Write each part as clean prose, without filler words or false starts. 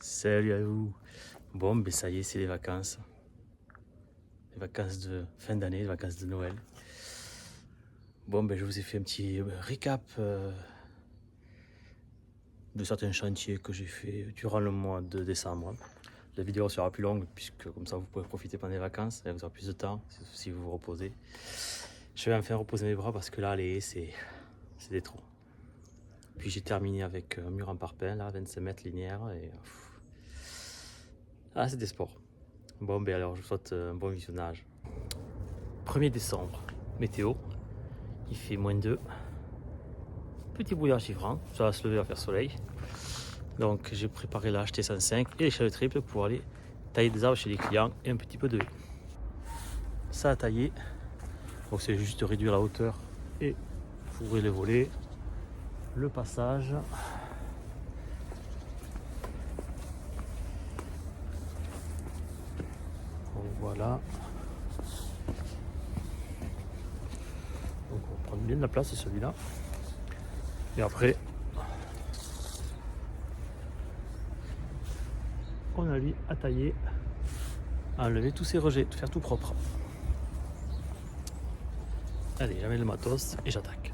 Salut à vous. Bon, ben ça y est, c'est les vacances. Les vacances de fin d'année, les vacances de Noël. Bon, ben je vous ai fait un petit récap de certains chantiers que j'ai fait durant le mois de décembre. La vidéo sera plus longue puisque comme ça vous pourrez profiter pendant les vacances et vous aurez plus de temps si vous vous reposez. Je vais enfin reposer mes bras parce que là, les haies, c'est des trop. Puis j'ai terminé avec un mur en parpaing, là, 25 mètres linéaire. Et ah, c'est des sports. Bon, ben alors je vous souhaite un bon visionnage. 1er décembre, météo, il fait -2. Petit brouillard chiffrant, ça va se lever à faire soleil. Donc j'ai préparé la HT105 et l'échelle triple pour aller tailler des arbres chez les clients et un petit peu de haie. Ça a taillé, donc c'est juste réduire la hauteur et ouvrir les volets, le passage. Donc voilà. Donc on va prendre bien de la place celui-là. Et après, on a lui à tailler, à enlever tous ces rejets, faire tout propre. Allez, j'amène le matos et j'attaque.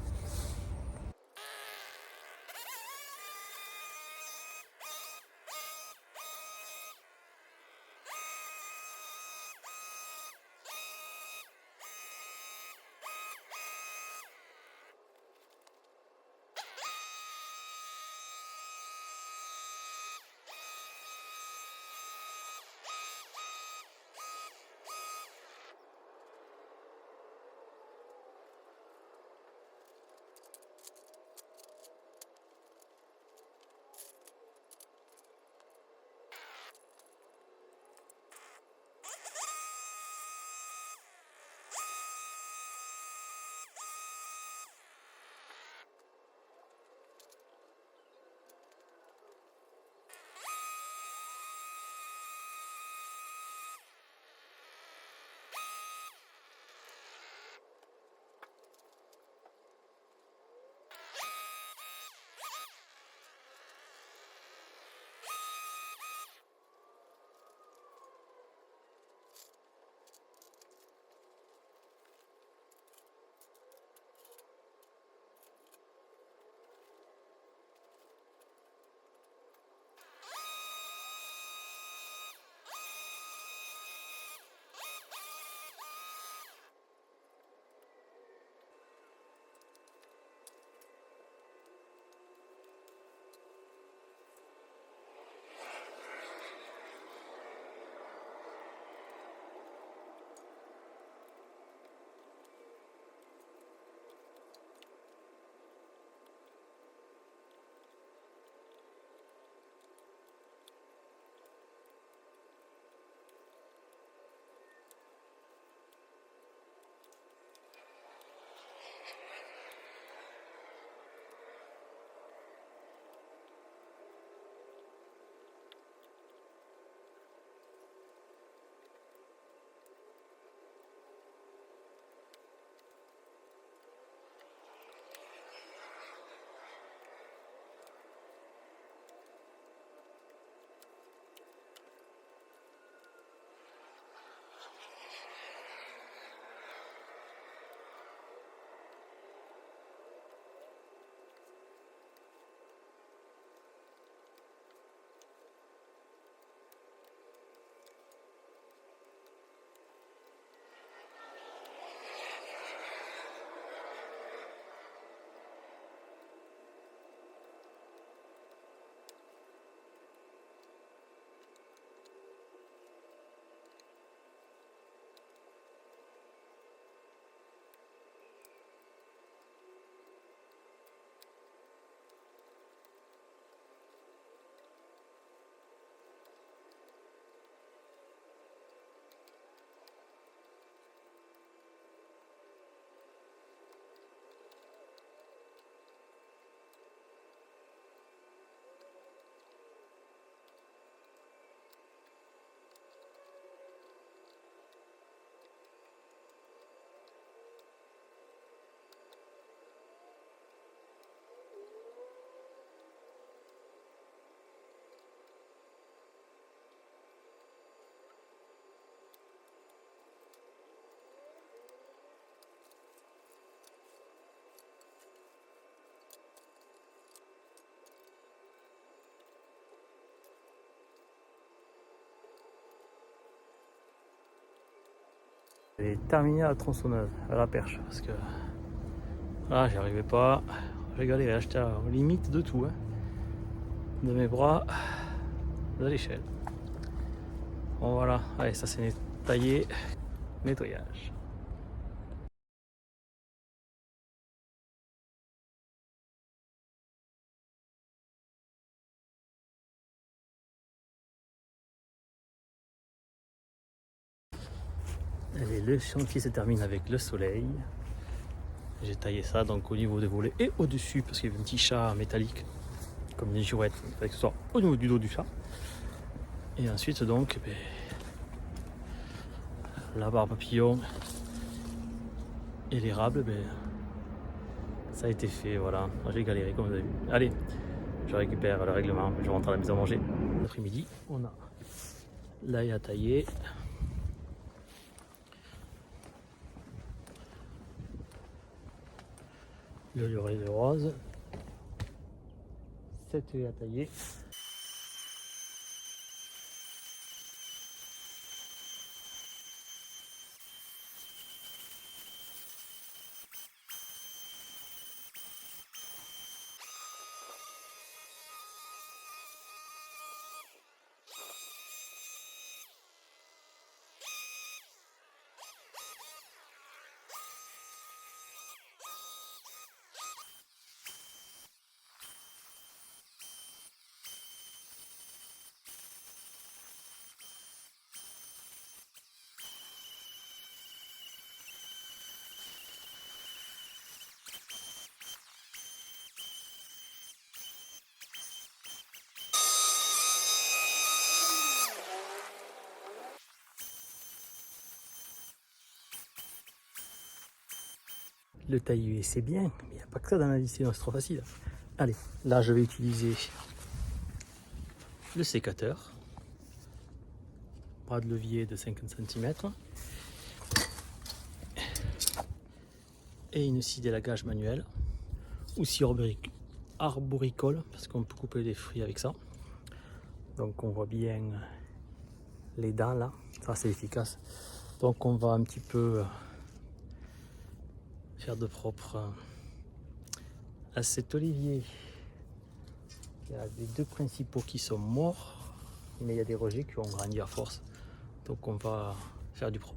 J'ai terminé à la tronçonneuse, à la perche, parce que là, j'y arrivais pas. J'ai galéré, j'étais à la limite de tout, hein. De mes bras, de l'échelle. Bon voilà, allez, ça c'est taillé, nettoyage. Allez, le chantier se termine avec le soleil. J'ai taillé ça donc au niveau des volets et au-dessus parce qu'il y avait un petit chat métallique comme des girouettes, il fallait que ce soit au niveau du dos du chat. Et ensuite donc la barre papillon et l'érable, ça a été fait, voilà. J'ai galéré comme vous avez vu. Allez, je récupère le règlement, je rentre à la maison à manger. L'après-midi, on a l'ail à tailler. Le luré de rose. Cette œil à tailler. Le taille c'est bien, mais il n'y a pas que ça dans la vie, sinon c'est trop facile. Allez, là je vais utiliser le sécateur, bras de levier de 50 cm et une scie d'élagage manuelle ou scie arboricole parce qu'on peut couper des fruits avec ça. Donc on voit bien les dents là, ça c'est efficace. Donc on va un petit peu faire de propre à cet olivier. Il y a les deux principaux qui sont morts, mais il y a des rejets qui ont grandi à force. Donc on va faire du propre.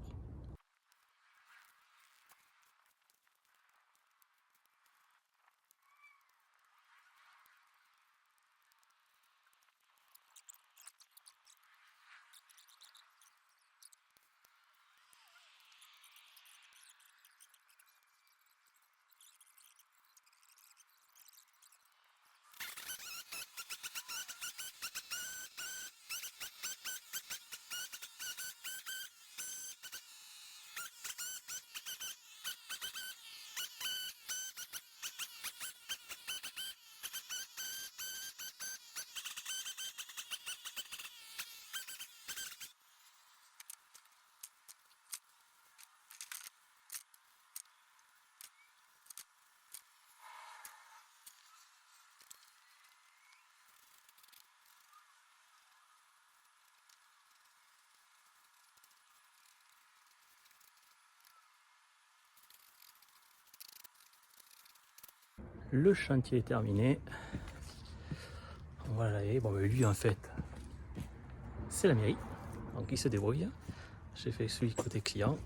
Le chantier est terminé. Voilà, et bon, lui en fait, c'est la mairie, donc il se débrouille. J'ai fait celui côté client.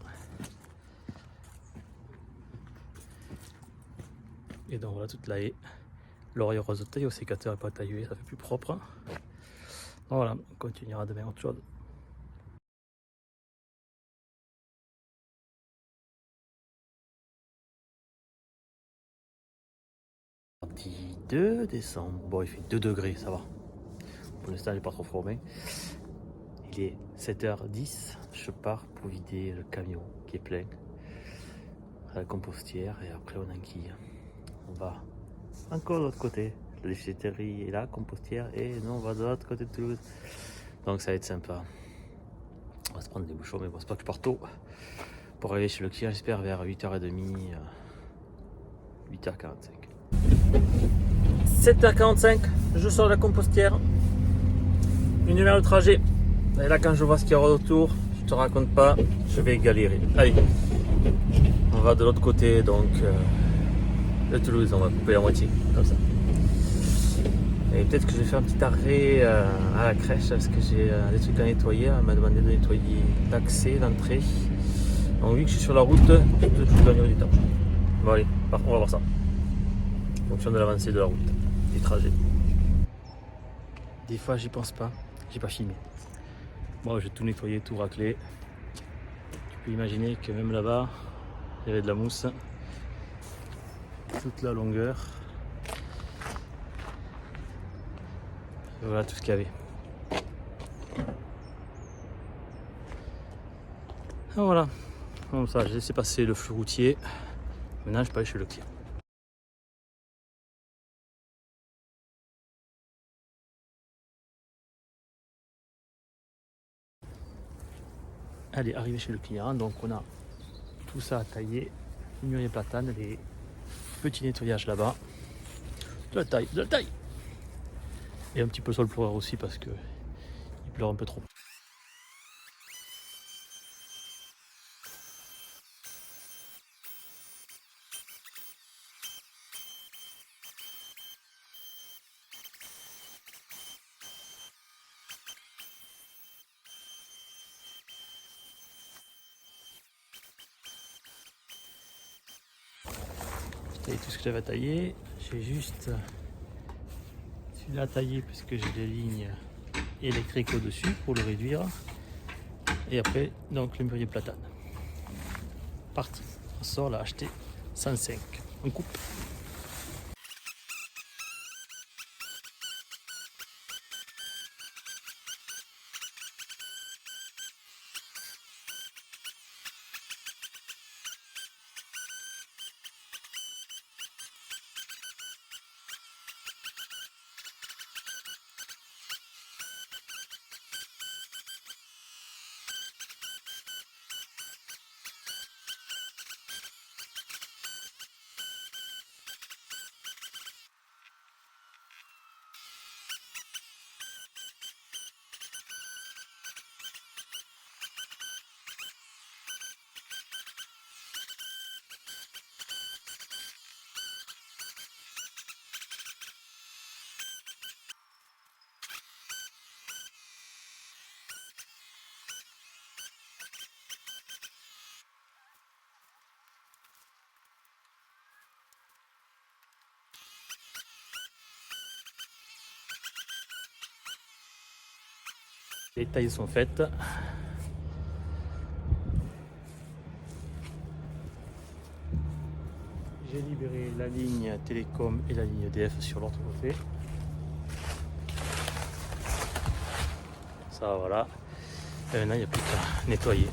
Et donc voilà toute la haie. L'oreille rose taille au sécateur et pas taillé, ça fait plus propre. Voilà, on continuera demain autre chose. Mardi 2 décembre, bon il fait 2 degrés, ça va. Pour l'instant il n'est pas trop froid, mais il est 7h10, je pars pour vider le camion qui est plein à la compostière et après on enquille. On va encore de l'autre côté, la déchetterie est là, compostière, et nous on va de l'autre côté de Toulouse. Donc ça va être sympa. On va se prendre des bouchons, mais bon c'est pas que je pars tôt pour arriver chez le client, j'espère vers 8h30, 8h45. 7h45, je sors de la compostière. 1 heure de trajet. Et là, quand je vois ce qu'il y a autour, te raconte pas, je vais galérer. Allez, on va de l'autre côté donc de Toulouse, on va couper la moitié, comme ça. Et peut-être que je vais faire un petit arrêt à la crèche parce que j'ai des trucs à nettoyer. Elle m'a demandé de nettoyer l'accès, l'entrée. Donc vu que je suis sur la route, je gagnerai du temps. Bon allez, on va voir ça. En fonction de l'avancée de la route, du trajet. Des fois j'y pense pas, j'ai pas filmé. Bon, j'ai tout nettoyé, tout raclé. Tu peux imaginer que même là-bas, il y avait de la mousse. Toute la longueur. Et voilà tout ce qu'il y avait. Et voilà. Comme ça, j'ai laissé passer le flux routier. Maintenant, je peux aller chez le client. Allez, arrivé chez le client, donc on a tout ça à tailler, mûrier platane, les petits nettoyages là-bas, de la taille, et un petit peu sur le pleureur aussi parce que il pleure un peu trop. J'ai taillé tout ce que j'avais à tailler, j'ai juste celui-là à tailler parce que j'ai des lignes électriques au-dessus pour le réduire. Et après, donc le mûrier platane. Parti. On sort, l'a acheté 105. On coupe. Les tailles sont faites. J'ai libéré la ligne télécom et la ligne EDF sur l'autre côté. Ça voilà. Et maintenant il n'y a plus qu'à nettoyer.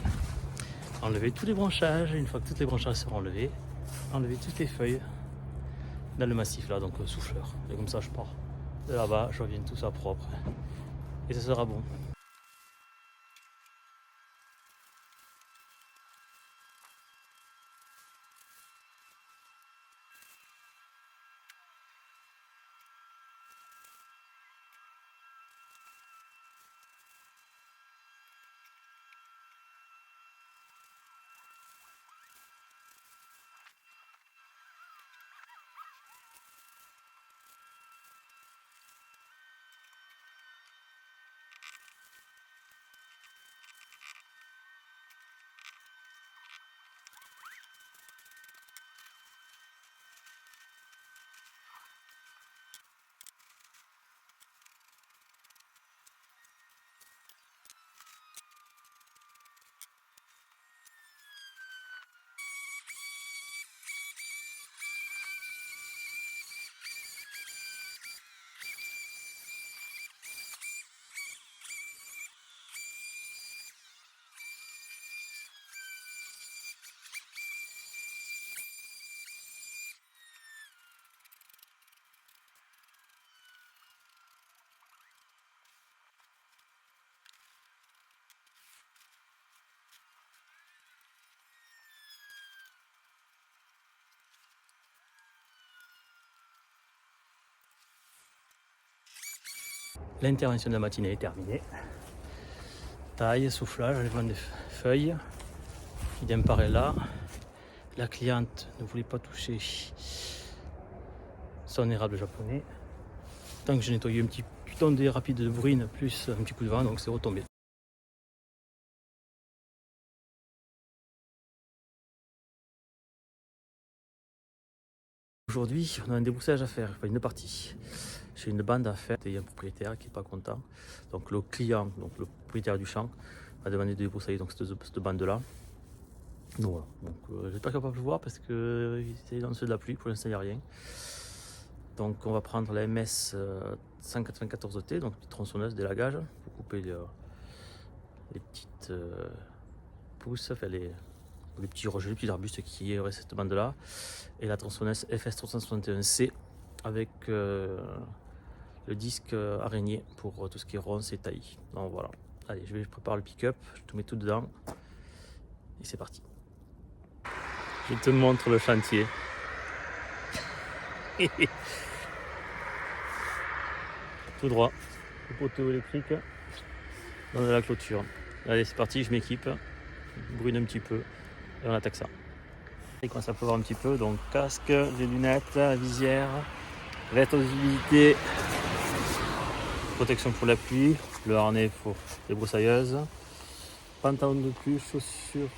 Enlever tous les branchages. Une fois que toutes les branchages seront enlevées, enlever toutes les feuilles dans le massif là, donc souffleur. Et comme ça je pars de là-bas, je reviens tout ça propre. Et ça sera bon. L'intervention de la matinée est terminée. taille, soufflage, enlèvement des feuilles. Idem pareil là. La cliente ne voulait pas toucher son érable japonais. Tant que j'ai nettoyé un petit tondé rapide de bruine plus un petit coup de vent, donc c'est retombé. Aujourd'hui, on a un débroussaillage à faire, enfin une partie. J'ai une bande à faire, il y a un propriétaire qui n'est pas content. Donc le client, donc le propriétaire du champ, m'a demandé de débroussailler donc cette bande-là. Donc voilà, j'espère qu'il va pas pleuvoir parce que c'est dans le ciel de la pluie, pour l'instant il n'y a rien. Donc on va prendre la MS 194T, donc petite tronçonneuse délagage, pour couper les petites pousses, enfin les petits rejets, les petits arbustes qui auraient cette bande-là. Et la tronçonneuse FS361C avec le disque araignée pour tout ce qui est ronces et taillis. Donc voilà, allez, je prépare le pick-up, je te mets tout dedans et c'est parti. Je te montre le chantier. Tout droit, le poteau électrique dans la clôture. Allez, c'est parti, je m'équipe, je brûle un petit peu et on attaque ça. Il commence à pleuvoir un petit peu, donc casque, les lunettes, visière, veste de visibilité, protection pour la pluie, le harnais pour les broussailleuses, pantalon de pluie, chaussures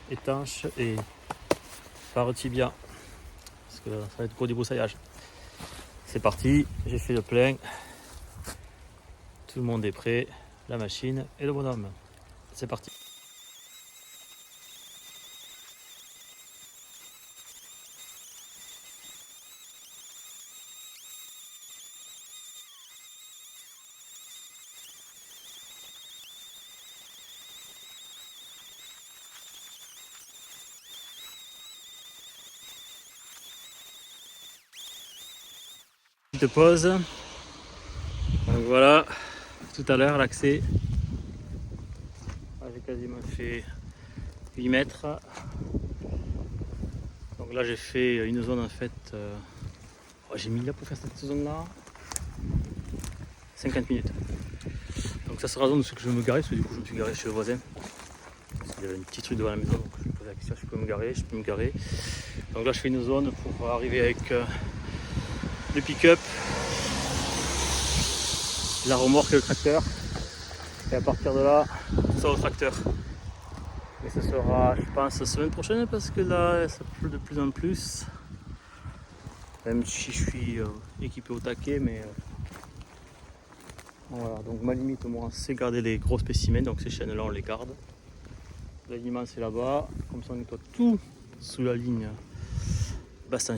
étanches et barre tibia, parce que ça va être gros débroussaillage. C'est parti, j'ai fait le plein, tout le monde est prêt, la machine et le bonhomme. C'est parti. Petite pause. Donc voilà, tout à l'heure l'accès. J'ai quasiment fait 8 mètres. Donc là j'ai fait une zone en fait. J'ai mis là pour faire cette zone là 50 minutes. Donc ça sera la zone où je vais me garer, parce que du coup je me suis garé chez le voisin. Il y avait une petite rue devant la maison, donc je me posais la question si je peux me garer, je peux me garer. Donc là je fais une zone pour arriver avec le pick-up, la remorque et le tracteur. Et à partir de là, ça au tracteur. Et ce sera, je pense, la semaine prochaine parce que là, ça pleut de plus en plus. Même si je suis équipé au taquet, mais voilà. Donc ma limite, moi, c'est garder les gros spécimens. Donc ces chaînes-là, on les garde. L'aliment, c'est là-bas. Comme ça, on nettoie tout sous la ligne bassin.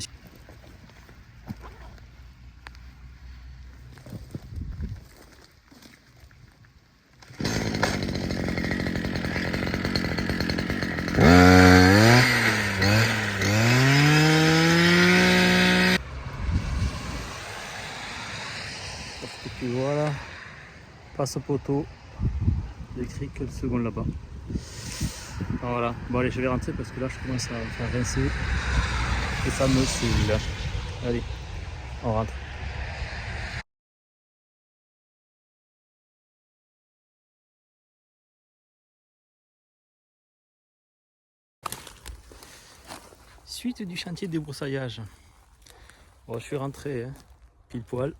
Et puis voilà, passe au poteau électrique, le second là-bas. Voilà, bon allez, je vais rentrer parce que là je commence à faire rincer et ça me saoule. Allez, on rentre. Suite du chantier de débroussaillage. Bon, je suis rentré, hein, pile poil.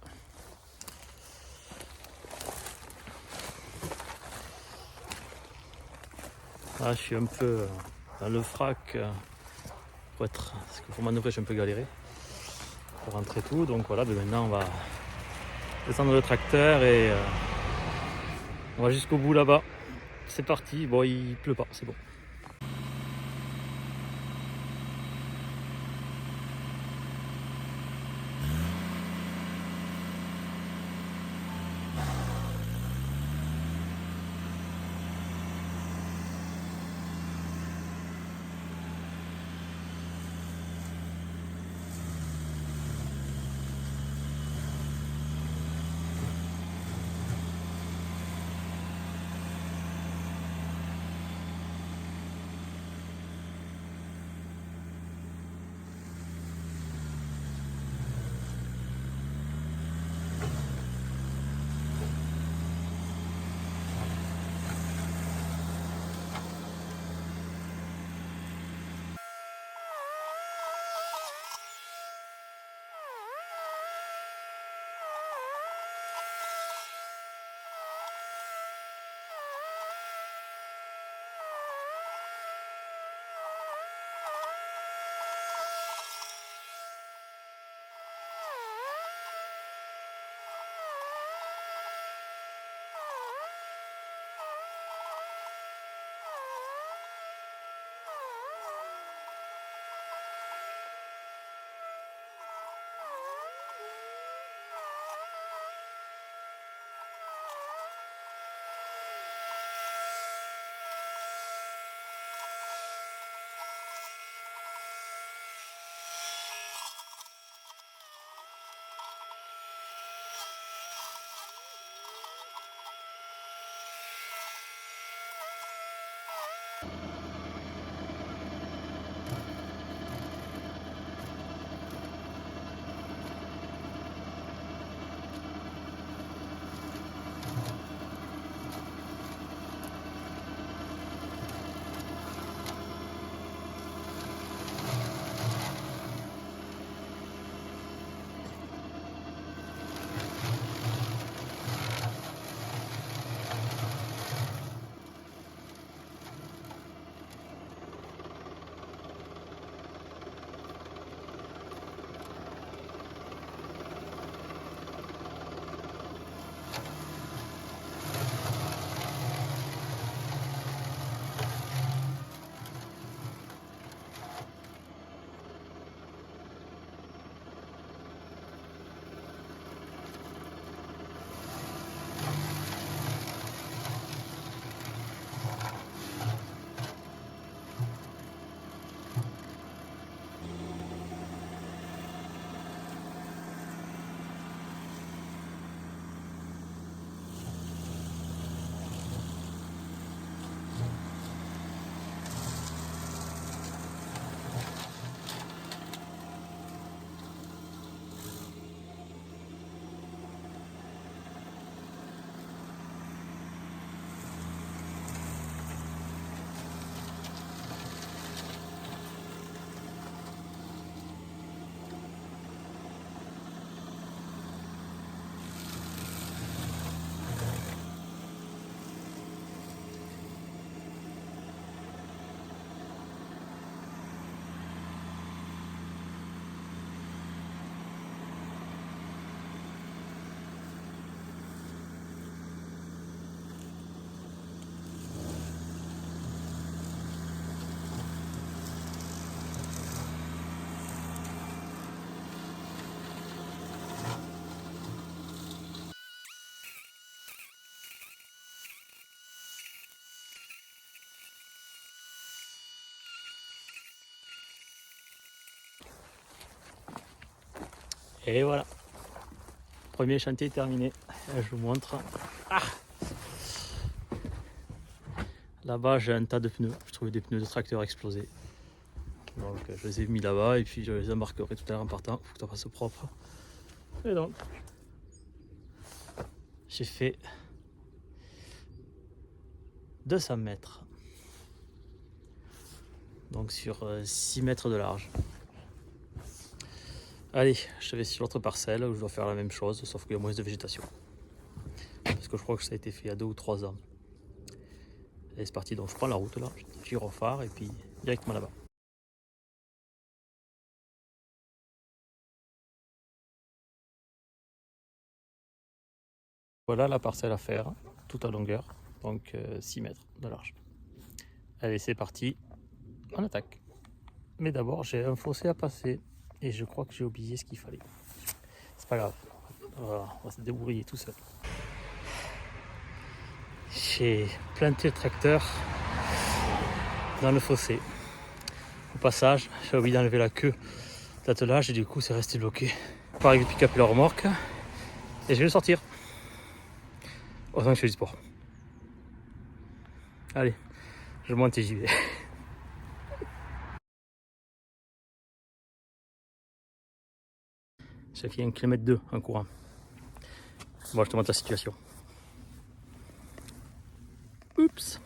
Là, je suis un peu dans le frac parce que pour manœuvrer, je suis un peu galéré pour rentrer tout. Donc voilà, ben maintenant on va descendre le tracteur et on va jusqu'au bout là-bas. C'est parti. Bon, il pleut pas, c'est bon. Et voilà, premier chantier terminé. Je vous montre. Ah, là-bas j'ai un tas de pneus. Je trouvais des pneus de tracteur explosés. Donc je les ai mis là-bas et puis je les embarquerai tout à l'heure en partant. Il faut que ça fasse propre. Et donc j'ai fait 200 mètres. Donc sur 6 mètres de large. Allez, je vais sur l'autre parcelle où je dois faire la même chose, sauf qu'il y a moins de végétation. Parce que je crois que ça a été fait il y a 2 ou 3 ans. Et c'est parti, donc je prends la route là, gyrophare et puis directement là-bas. Voilà la parcelle à faire, toute à longueur, donc 6 mètres de large. Allez, c'est parti, on attaque. Mais d'abord, j'ai un fossé à passer et je crois que j'ai oublié ce qu'il fallait. C'est pas grave, voilà, on va se débrouiller tout seul. J'ai planté le tracteur dans le fossé. Au passage, j'ai oublié d'enlever la queue d'attelage et du coup, c'est resté bloqué. Pareil, j'ai pick-up la remorque et je vais le sortir. Heureusement que je fais du sport. Allez, je monte et j'y vais. J'ai fait 1,2 km en courant. Bon, je te montre la situation. Oups.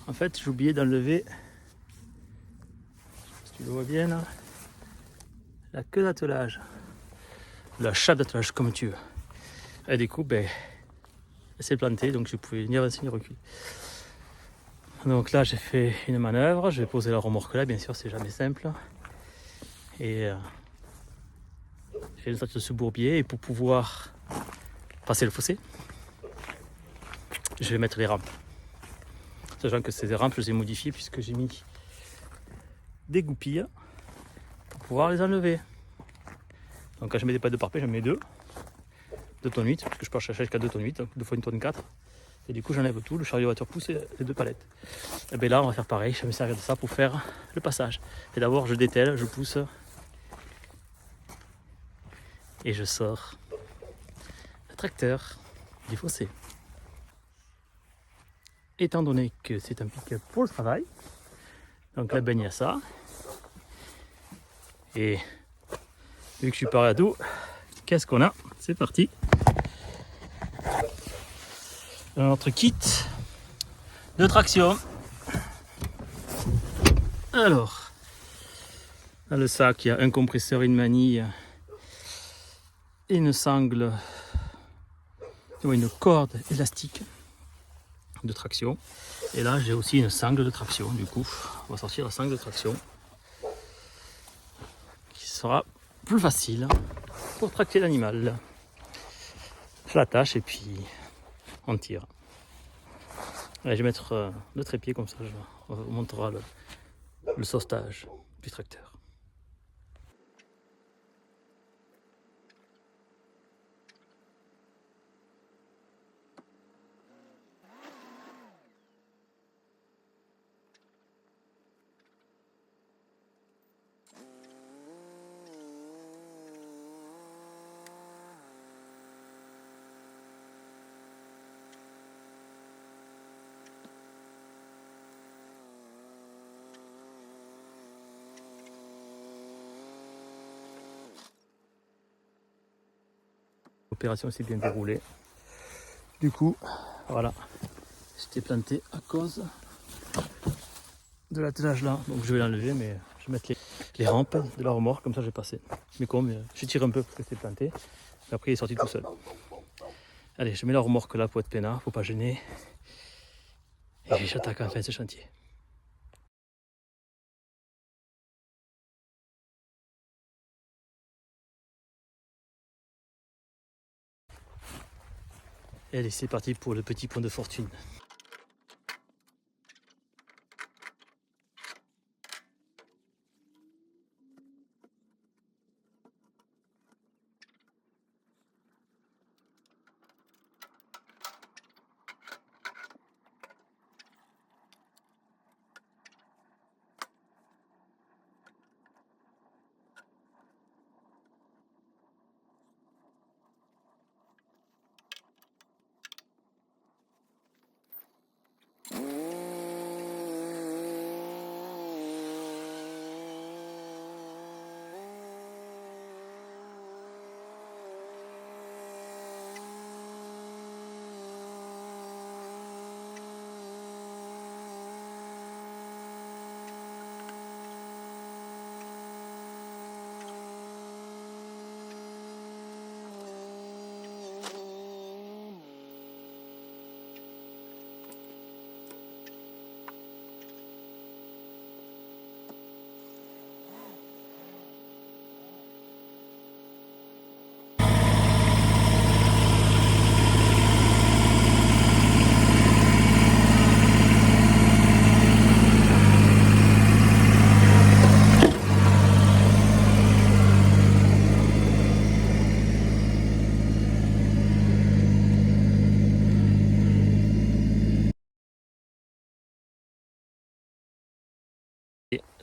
En fait, j'ai oublié d'enlever, si tu le vois bien là, la queue d'attelage. La chape d'attelage, comme tu veux. Et du coup, ben, elle s'est plantée, donc je pouvais ni avancer ni reculer. Donc là, j'ai fait une manœuvre. Je vais poser la remorque là, bien sûr, c'est jamais simple. Et j'ai le temps de ce bourbier. Et pour pouvoir passer le fossé, je vais mettre les rampes. Sachant que ces rampes, je les ai modifiées puisque j'ai mis des goupilles pour pouvoir les enlever. Donc quand je mets des palettes de parpaing, j'en mets 2 tonnes 8, parce que je peux chercher jusqu'à 2 tonnes 8, donc 2 fois 1 tonne 4. Et du coup, j'enlève tout, le chariot voiture pousse les 2 palettes. Et bien là, on va faire pareil, je vais me servir de ça pour faire le passage. Et d'abord, je dételle, je pousse et je sors le tracteur du fossé. Étant donné que c'est un pick-up pour le travail, donc la baigne à ça. Et vu que je suis pas à dos, qu'est-ce qu'on a? C'est parti. Notre kit de traction. Alors, dans le sac, il y a un compresseur, une manille, une sangle, une corde élastique de traction. Et là, j'ai aussi une sangle de traction. Du coup, on va sortir la sangle de traction qui sera plus facile pour tracter l'animal. Je l'attache et puis on tire. Allez, je vais mettre le trépied comme ça, on vous montrera le sauvetage du tracteur. L'opération s'est bien déroulée. Du coup, voilà, j'étais planté à cause de l'attelage là. Donc je vais l'enlever, mais je vais mettre les rampes de la remorque, comme ça j'ai passé. Mais comme je tire un peu parce que c'est planté, et après il est sorti tout seul. Allez, je mets la remorque là pour être peinard, faut pas gêner. Et j'attaque enfin ce chantier. Et allez, c'est parti pour le petit point de fortune.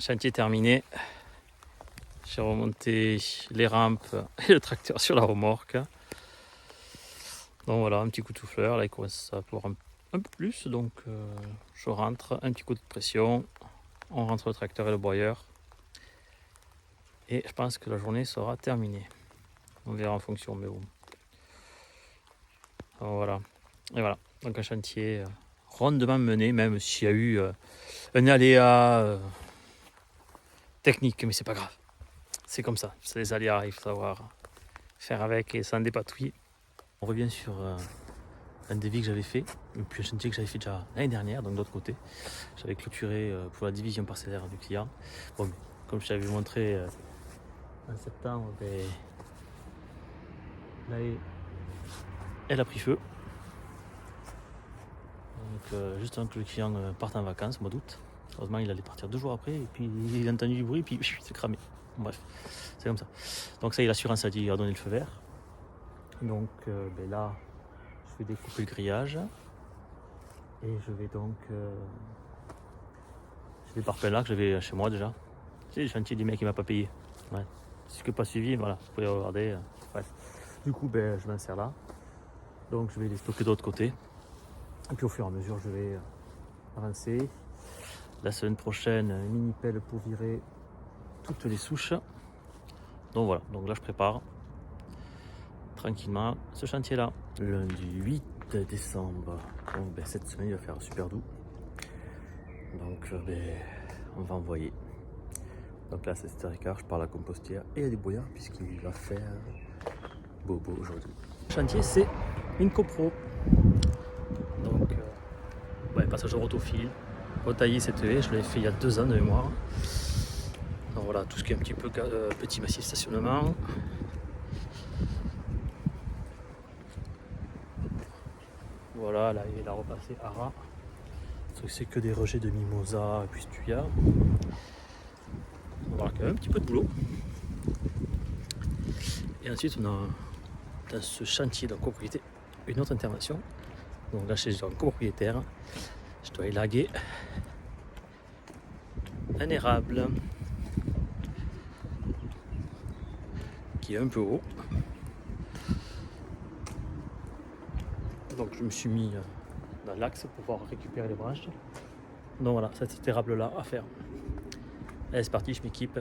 chantier terminé. J'ai remonté les rampes et le tracteur sur la remorque. Donc voilà, un petit coup de souffleur. Là, il commence à pleuvoir un peu plus. Donc je rentre, un petit coup de pression. On rentre le tracteur et le broyeur. Et je pense que la journée sera terminée. On verra en fonction, mais bon. Donc voilà. Et voilà. Donc un chantier rondement mené, même s'il y a eu un aléa technique, mais c'est pas grave. C'est comme ça. C'est les aléas, il faut savoir faire avec et s'en dépatouiller. On revient sur un devis que j'avais fait, et puis un chantier que j'avais fait déjà l'année dernière, donc de l'autre côté. J'avais clôturé pour la division parcellaire du client. Bon, comme je t'avais montré en septembre, là, elle a pris feu. Donc juste avant que le client parte en vacances au mois d'août. Heureusement, il allait partir 2 jours après, et puis il a entendu du bruit, et puis c'est cramé. Bref, c'est comme ça. Donc ça, l'assurance a dit, il a donné le feu vert. Donc là, je vais découper le grillage. Et je vais donc... c'est des parpaings là que j'avais chez moi déjà. C'est le chantier du mec qui m'a pas payé. Ouais. Si ce que pas suivi, voilà, vous pouvez regarder. Bref. Du coup, je m'en sers là. Donc je vais les stocker de l'autre côté. Et puis au fur et à mesure, je vais avancer. La semaine prochaine, mini pelle pour virer toutes les souches. Donc voilà, donc là je prépare tranquillement ce chantier là. Lundi 8 décembre. Donc cette semaine il va faire super doux. Donc on va envoyer. Donc là c'est 7h15, je pars à la compostière et à des brouillards puisqu'il va faire bobo aujourd'hui. Le chantier c'est une copro. Donc passage au rotofil, retailler cette haie, je l'avais fait il y a 2 ans de mémoire. Donc voilà, tout ce qui est un petit peu petit massif stationnement. Voilà, là il a repassé Ara. C'est que des rejets de mimosa et puis stuyard. On va avoir quand même un petit peu de boulot. Et ensuite on a dans ce chantier de copropriété une autre intervention. Donc là chez un copropriétaire, je dois élaguer un érable qui est un peu haut. Donc je me suis mis dans l'axe pour pouvoir récupérer les branches. Donc voilà, cet érable là à faire. Allez c'est parti, je m'équipe.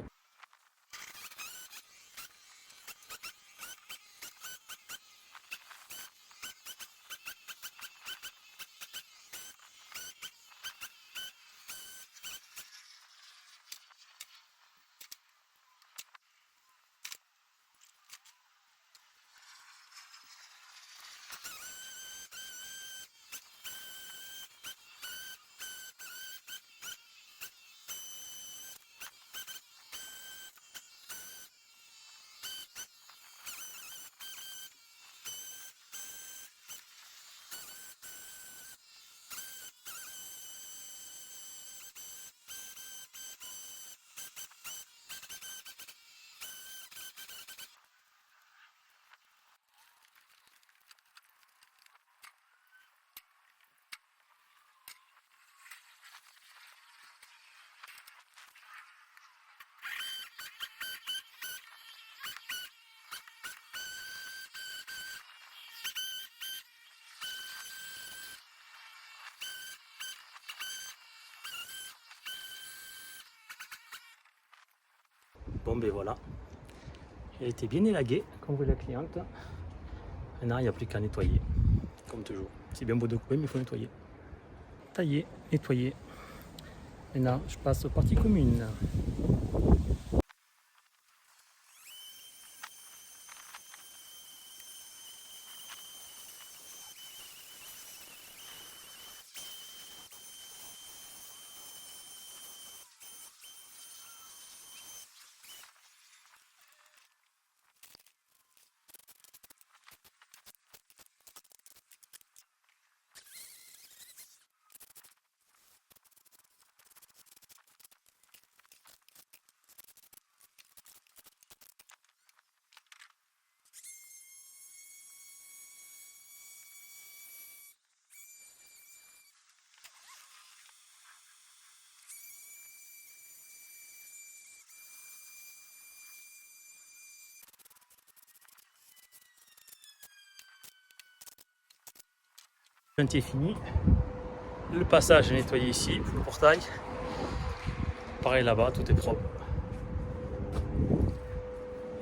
Bon voilà, elle a été bien élaguée, comme vous la cliente. Maintenant il n'y a plus qu'à nettoyer, comme toujours. C'est bien beau de couper mais il faut nettoyer. Tailler, nettoyer. Maintenant je passe aux parties communes. Le chantier est fini. Le passage est nettoyé ici, le portail. Pareil là-bas, tout est propre.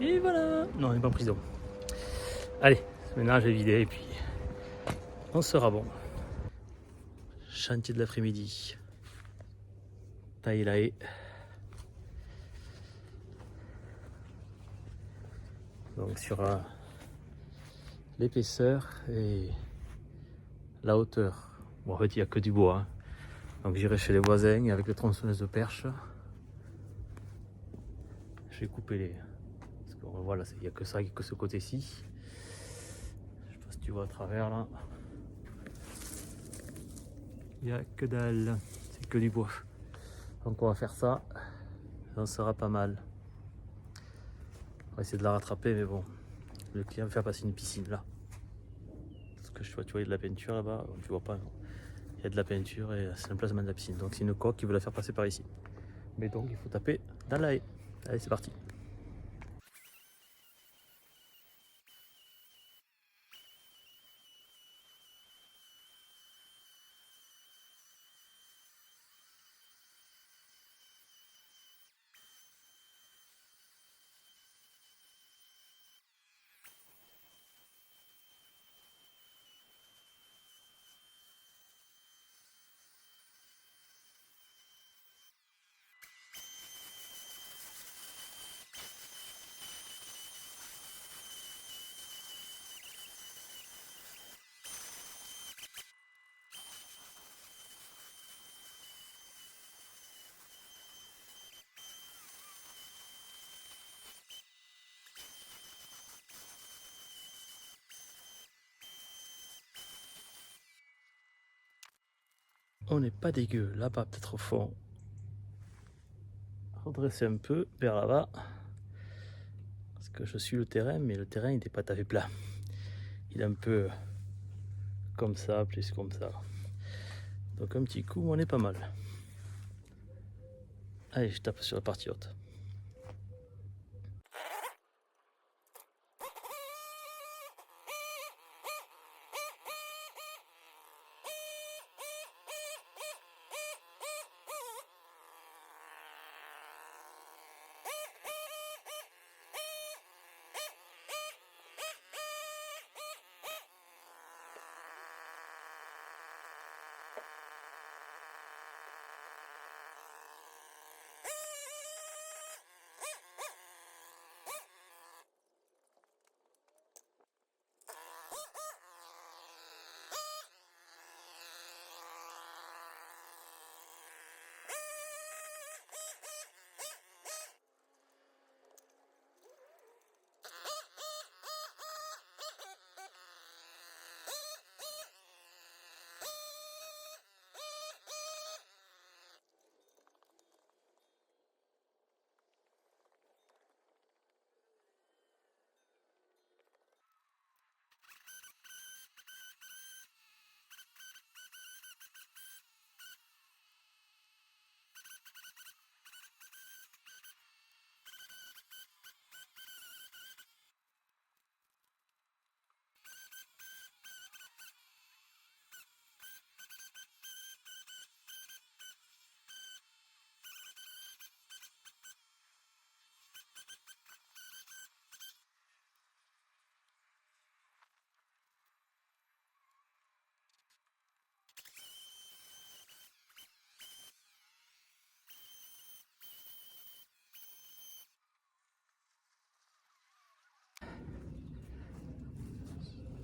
Et voilà. Non, on n'est pas en prison. Allez, ce ménage est vidé et puis on sera bon. Chantier de l'après-midi. Taille la haie. Donc sur l'épaisseur et la hauteur. Bon, en fait, il n'y a que du bois. Hein. Donc j'irai chez les voisins avec les tronçonneuses de perche. Je vais couper les... Parce que voilà, il n'y a que ça, il n'y a que ce côté-ci. Je sais pas si tu vois à travers là. Il n'y a que dalle. C'est que du bois. Donc on va faire ça. Ça sera pas mal. On va essayer de la rattraper, mais bon. Le client va faire passer une piscine là. Parce que tu vois, il y a de la peinture là-bas. Tu vois pas, non. Il y a de la peinture et c'est l'emplacement de la piscine. Donc c'est une coque qui veut la faire passer par ici. Mais donc il faut taper dans la haie. Allez, c'est parti. On n'est pas dégueu. Là-bas, peut-être au fond. Redresser un peu vers là-bas. Parce que je suis le terrain, mais le terrain il n'est pas tout à fait plat. Il est un peu comme ça, plus comme ça. Donc un petit coup, on est pas mal. Allez, je tape sur la partie haute.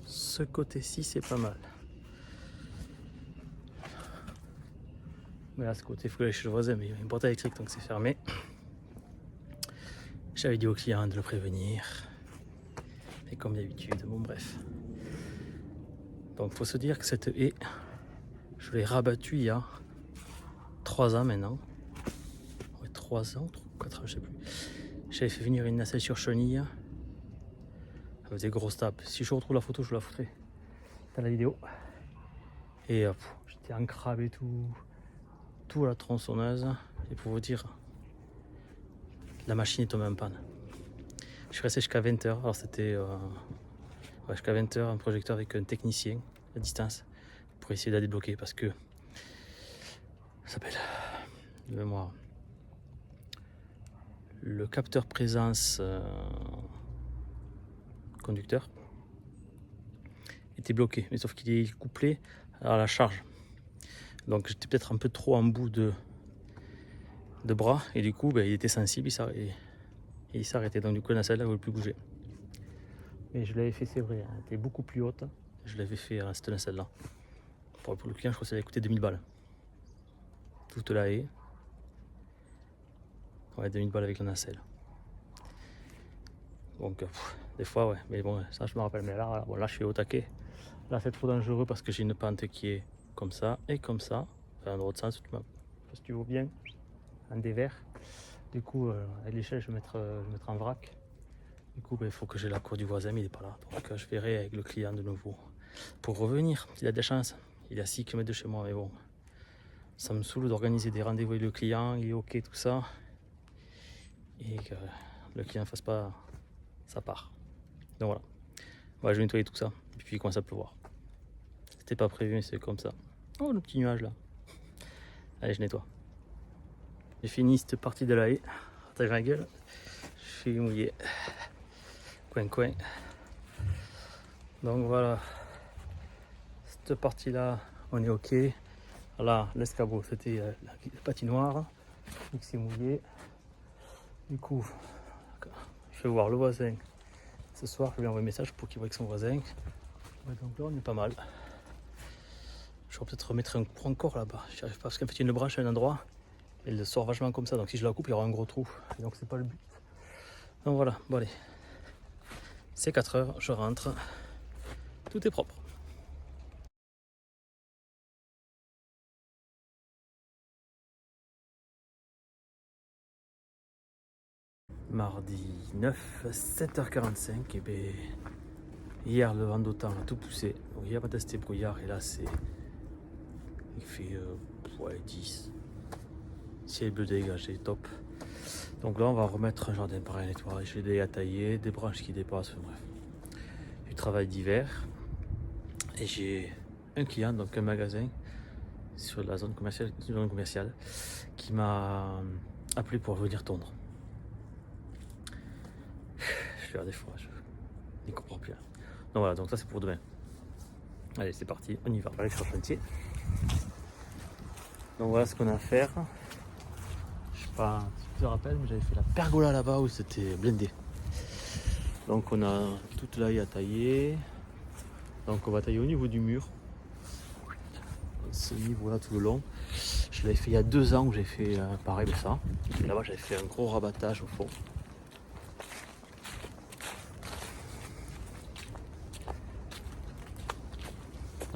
Ce côté-ci, c'est pas mal. Mais là, ce côté, il faut aller chez le voisin, mais il y a une porte électrique, donc c'est fermé. J'avais dit au client de le prévenir. Et comme d'habitude, bon bref. Donc il faut se dire que cette haie, je l'ai rabattue il y a 3 ans maintenant. Ouais, 3 ans, 4 ans, je sais plus. J'avais fait venir une nacelle sur chenille avec des grosses tapes. Si je retrouve la photo, je vous la foutrai dans la vidéo. Et j'étais en crabe et tout à la tronçonneuse. Et pour vous dire, la machine est tombée en panne. Je suis resté jusqu'à 20h. Alors c'était jusqu'à 20h un projecteur avec un technicien à distance pour essayer de la débloquer parce que ça s'appelle de mémoire le capteur présence conducteur était bloqué, mais sauf qu'il est couplé à la charge. Donc j'étais peut-être un peu trop en bout de bras et du coup il était sensible, il s'arrêtait. Donc du coup la nacelle ne voulait plus bouger. Mais je l'avais fait, c'est vrai, elle était beaucoup plus haute. Je l'avais fait à cette nacelle là. Pour le client, je crois que ça avait coûté 2000 balles. Toute la haie. Ouais, 2000 balles avec la nacelle. Donc des fois ouais, mais bon ça je me rappelle. Mais là, bon, là je suis au taquet. Là c'est trop dangereux parce que j'ai une pente qui est comme ça et comme ça. Enfin dans l'autre sens, si tu vois bien, en dévers. Du coup avec l'échelle je vais mettre en vrac. Du coup il faut que j'ai la cour du voisin mais il n'est pas là. Donc je verrai avec le client de nouveau. Pour revenir, s'il a des chances. Il est à 6 km de chez moi mais bon. Ça me saoule d'organiser des rendez-vous avec le client, il est ok tout ça. Et que le client ne fasse pas sa part. Donc voilà. Je vais nettoyer tout ça. Et puis il commence à pleuvoir. C'était pas prévu mais c'est comme ça. Oh le petit nuage là. Allez je nettoie. J'ai fini cette partie de la haie. Ta ma gueule. Je suis mouillé. Coin coin. Donc voilà. Cette partie là on est ok. Là l'escabeau c'était la patinoire. Donc c'est mouillé. Du coup je vais voir le voisin. Ce soir, je lui envoie un message pour qu'il voie avec son voisin. Ouais, donc là, on est pas mal. Je vais peut-être remettre un coup encore là-bas. J'y arrive pas parce qu'en fait, il y a une branche à un endroit. Elle sort vachement comme ça. Donc si je la coupe, il y aura un gros trou. Et donc c'est pas le but. Donc voilà, bon allez. C'est 4 heures, je rentre. Tout est propre. Mardi 9, 7h45. Et ben, hier, le vent d'automne a tout poussé. Donc hier, matin, c'était brouillard. Et là, il fait 10. Ciel bleu dégagé, top. Donc là, on va remettre un jardin pareil à nettoyer. J'ai des à tailler, des branches qui dépassent, bref. Du travail d'hiver. Et j'ai un client, donc un magasin sur la zone commerciale, qui m'a appelé pour venir tondre. Je fais des fois, je n'y comprends plus. Donc voilà, donc ça c'est pour demain. Allez, c'est parti, on y va. On va aller sur le chantier. Donc voilà ce qu'on a à faire. Je sais pas si tu te rappelles, mais j'avais fait la pergola là-bas où c'était blindé. Donc on a toute la haie à tailler. Donc on va tailler au niveau du mur. Ce niveau-là tout le long. Je l'avais fait il y a 2 ans où j'ai fait pareil de ça. Et là-bas j'avais fait un gros rabattage au fond.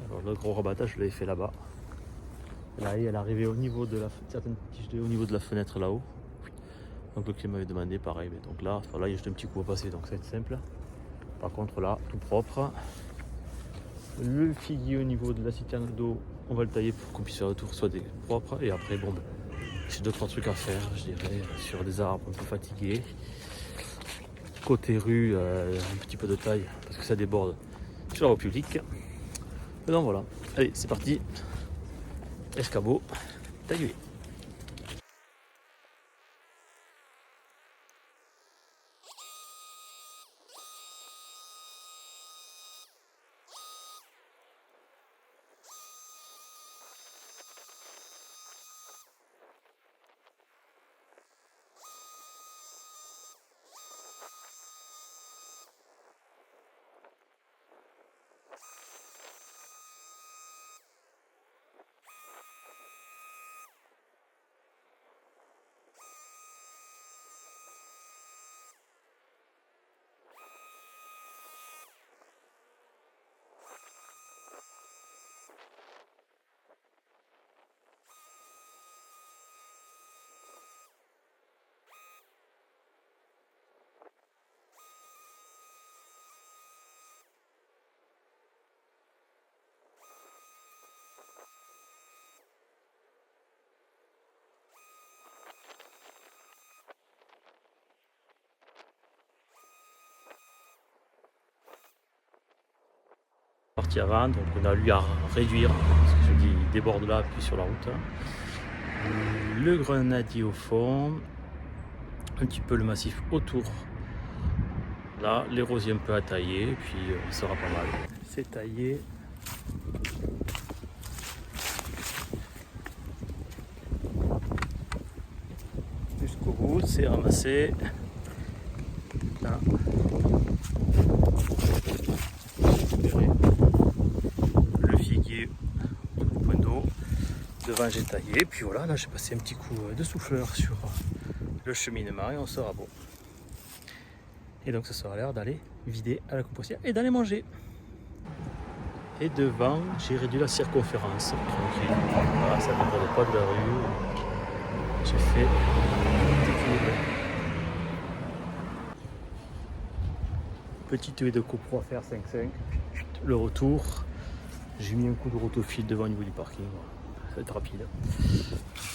Alors le gros rabattage je l'avais fait là-bas. La haie elle arrivait au niveau de certaines tiges de au niveau de la fenêtre là-haut. Donc le client m'avait demandé pareil. Mais donc là, il y a juste un petit coup à passer, donc ça va être simple. Par contre là, tout propre. Le figuier au niveau de la citerne d'eau, on va le tailler pour qu'on puisse faire le tour soit des propres. Et après bon j'ai 2-3 trucs à faire, je dirais, sur des arbres un peu fatigués. Côté rue, un petit peu de taille parce que ça déborde sur la voie publique. Et donc voilà, allez c'est parti. Escabeau, taillé. partie avant, donc on a lui à réduire, parce que je dis il déborde là, puis sur la route. Le grenadier au fond, un petit peu le massif autour. Là, les rosiers un peu à tailler, et puis il sera pas mal. C'est taillé. Jusqu'au bout, c'est ramassé. Là. Le figuier, le point d'eau. Devant, j'ai taillé. Puis voilà, là, j'ai passé un petit coup de souffleur sur le cheminement et on sera bon. Et donc, ça sera l'heure d'aller vider à la compostière et d'aller manger. Et devant, j'ai réduit la circonférence. Tranquille. Voilà, ça ne dépend pas de la rue. J'ai fait petite haie de copro à faire 5,5. Le retour, j'ai mis un coup de rotofil devant au niveau du parking. Ça va être rapide.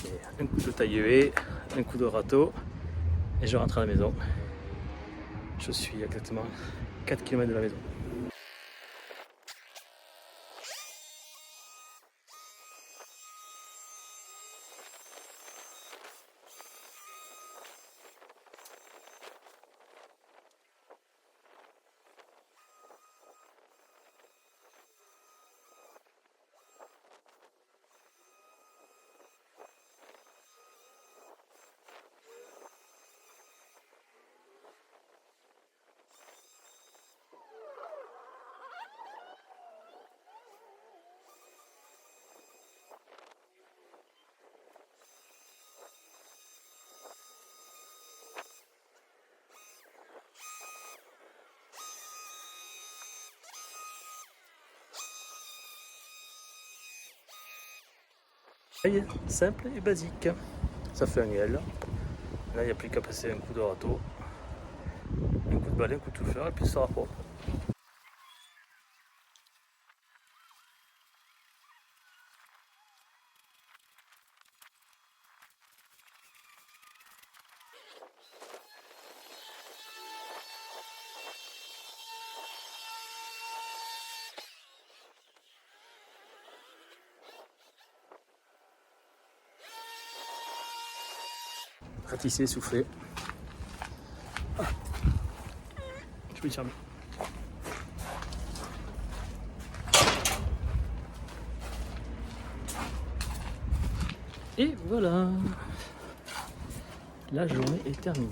Et un coup de taille-haie, un coup de râteau et je rentre à la maison. Je suis exactement 4 km de la maison. Simple et basique. Ça fait un L. Là, il n'y a plus qu'à passer un coup de râteau, un coup de balai, un coup de souffleur et puis ça sera propre. Ratisser, souffler. Ah. Je peux y fermer. Et voilà, la journée est terminée.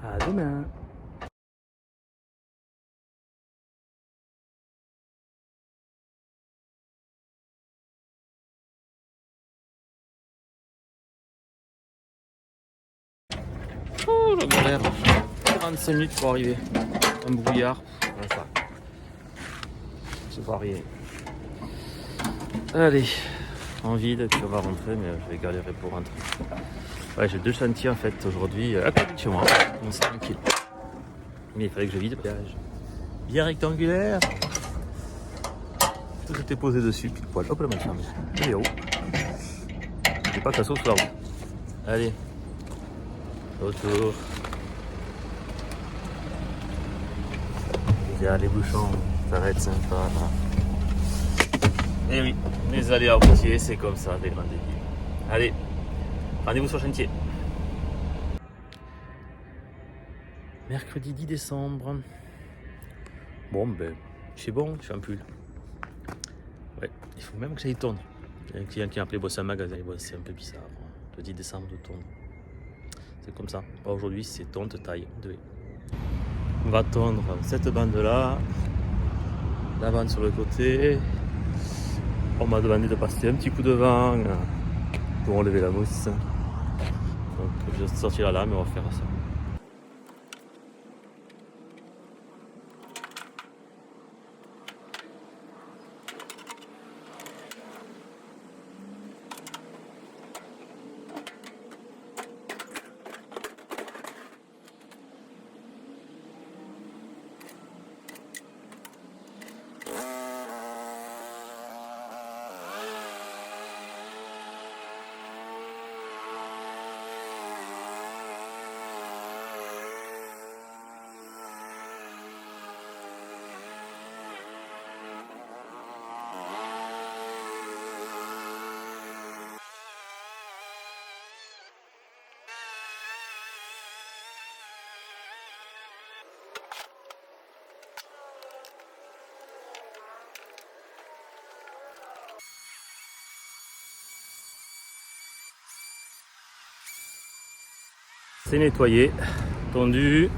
À demain. Oh la galère, 45 minutes pour arriver. Un brouillard, voilà ça. C'est varié. Allez, en vide, puis on va rentrer, mais je vais galérer pour rentrer. Ouais, j'ai 2 chantiers en fait aujourd'hui à côté de chez moi, donc c'est tranquille. Mais il fallait que je vide le péage. Bien rectangulaire. Tout était posé dessus, puis poil, hop la machine. Et les roues. J'ai pas qu'à sauter sur la route. Allez, retour. Il y a les bouchons, ça va être sympa là. Et oui, les aléas routiers, c'est comme ça, des grandes villes. Allez, rendez-vous sur le chantier. Mercredi 10 décembre. Bon, ben, c'est bon, je suis en pull. Ouais, il faut même que j'aille tondre. Il y a un client qui a appelé bosser un magasin, c'est un peu bizarre. Le 10 décembre de tondre. C'est comme ça. Aujourd'hui, c'est tonte taille de haie. On va tondre cette bande là, la bande sur le côté. On m'a demandé de passer un petit coup de vent pour enlever la mousse. Donc je sortirai là, mais on va faire ça. C'est nettoyé, tondu,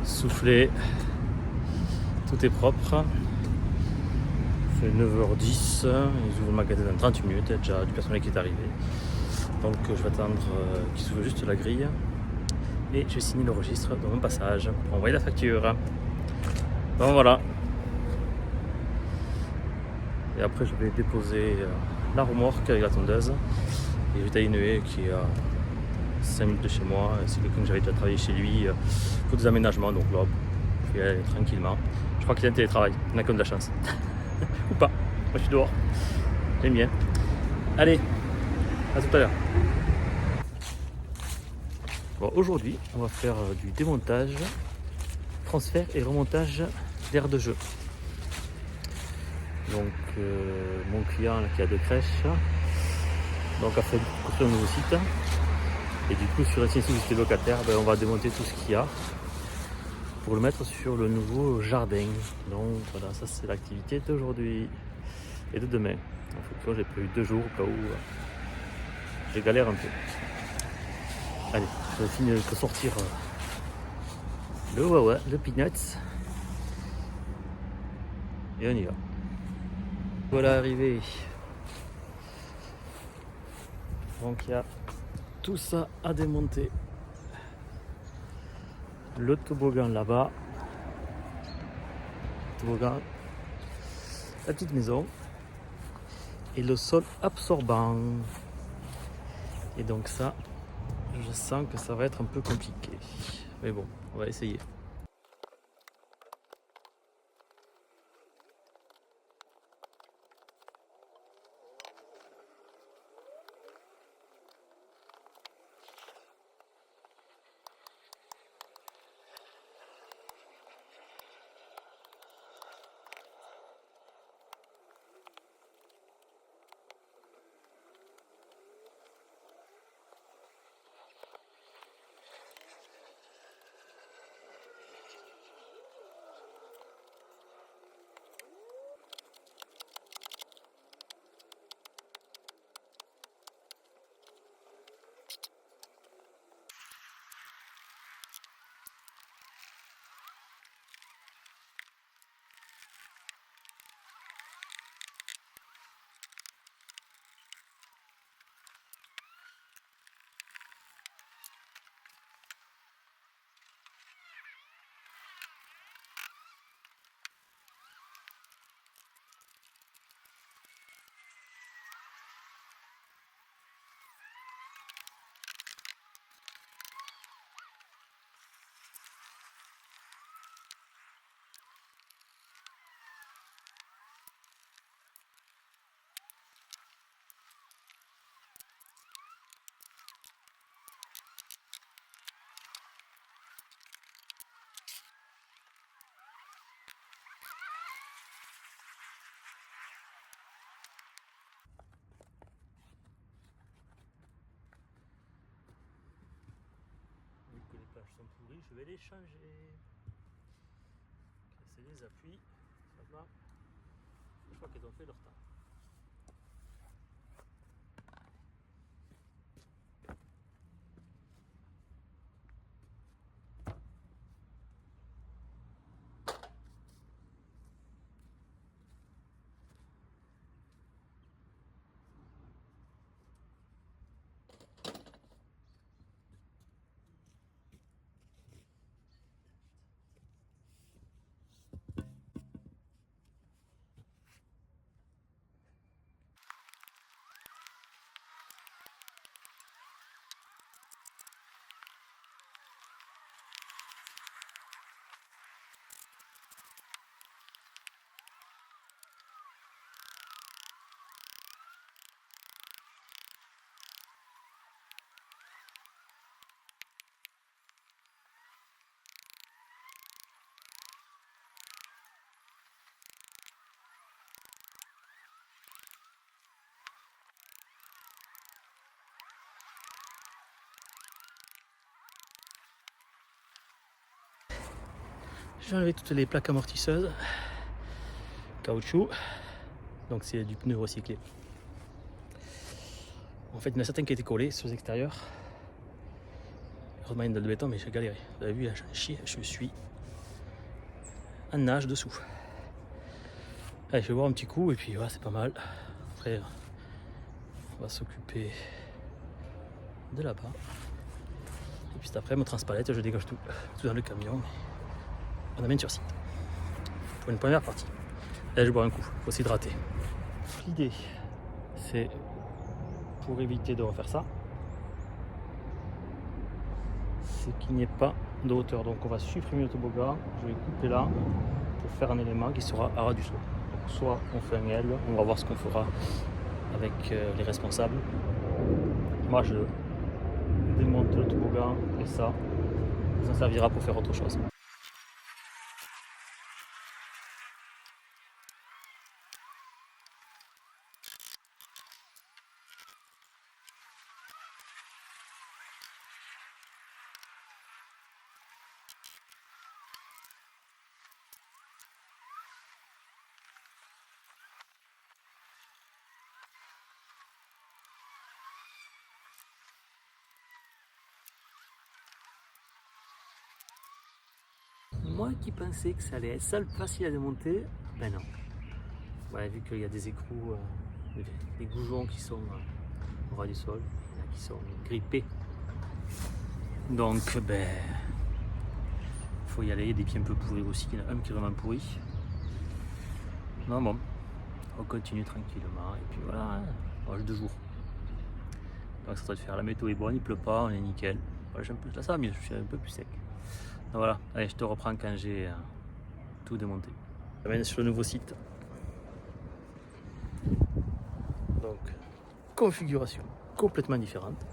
soufflé, tout est propre. C'est 9h10, ils ouvrent le magasin dans 30 minutes, il y a déjà du personnel qui est arrivé. Donc je vais attendre qu'ils s'ouvrent juste la grille et je signe le registre dans mon passage pour envoyer la facture. Bon voilà. Et après je vais déposer la remorque avec la tondeuse et j'ai taillé une haie qui est à 5 minutes de chez moi. C'est quelqu'un que j'avais déjà travaillé chez lui pour des aménagements, donc là je vais aller tranquillement. Je crois qu'il y a un télétravail, on a comme de la chance. Ou pas, moi je suis dehors, j'aime bien. Allez, à tout à l'heure. Bon, aujourd'hui on va faire du démontage, transfert et remontage d'aire de jeu. Donc mon client là, qui a 2 crèches donc a fait construire un nouveau site et du coup sur l'ancienne société locataire on va démonter tout ce qu'il y a pour le mettre sur le nouveau jardin. Donc voilà, ça c'est l'activité d'aujourd'hui et de demain. En fait, j'ai prévu 2 jours au cas où j'ai galère un peu. Allez, je vais finir de sortir le Wawa, le Peanuts et on y va. Voilà arrivé. Donc il y a tout ça à démonter. Le toboggan là-bas. Toboggan. La petite maison. Et le sol absorbant. Et donc ça, je sens que ça va être un peu compliqué. Mais bon, on va essayer. Que les plages sont pourries, je vais les changer. Casser les appuis, ça va. Je crois qu'ils ont fait leur temps. J'ai enlevé toutes les plaques amortisseuses, caoutchouc, donc c'est du pneu recyclé. En fait, il y en a certains qui étaient collés sur les extérieurs. Heureusement, il y a de béton, mais j'ai galéré. Vous avez vu, là, j'en ai chié, je suis en nage dessous. Allez, je vais boire un petit coup et puis voilà, c'est pas mal. Après, on va s'occuper de là-bas. Et puis après, mon transpalette, je dégage tout dans le camion. On amène sur site. Pour une première partie. Là, je bois un coup, il faut s'hydrater. L'idée, c'est pour éviter de refaire ça, c'est qu'il n'y ait pas de hauteur. Donc on va supprimer le toboggan, je vais couper là pour faire un élément qui sera à ras du sol. Donc soit on fait un L, on va voir ce qu'on fera avec les responsables. Moi je démonte le toboggan et ça servira pour faire autre chose. Moi qui pensais que ça allait être ça le facile à démonter, ben non. Ouais, vu qu'il y a des écrous, des goujons qui sont au ras du sol, qui sont grippés. Donc ben faut y aller, il y a des pieds un peu pourris aussi, il y en a un qui est vraiment pourri. Non bon, on continue tranquillement et puis voilà, on reste 2 jours. Donc ça doit faire, la météo est bonne, il pleut pas, on est nickel. Voilà, là ça va mieux, je suis un peu plus sec. Donc voilà, allez je te reprends quand j'ai tout démonté. Je m'amène sur le nouveau site. Donc configuration complètement différente.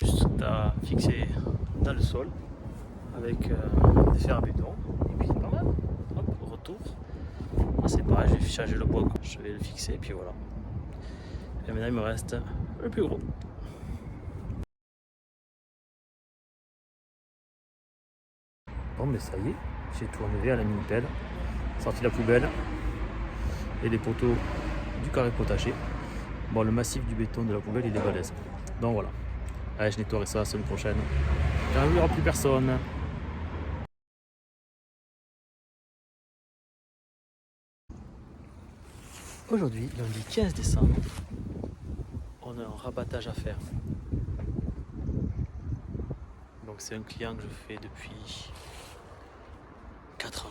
Juste à fixer dans le sol avec des fers à béton et puis c'est pas mal. Hop, retour. Ah, c'est pareil, je vais charger le bois, je vais le fixer et puis voilà. Et maintenant il me reste le plus gros. Bon mais ça y est, j'ai tout enlevé à la mini-pelle, sorti la poubelle et les poteaux du carré potager. Bon, le massif du béton de la poubelle il est balèze. Donc voilà. Allez, je nettoierai ça la semaine prochaine. Quand il n'y aura plus personne. Aujourd'hui, lundi 15 décembre, on a un rabattage à faire. Donc c'est un client que je fais depuis 4 ans.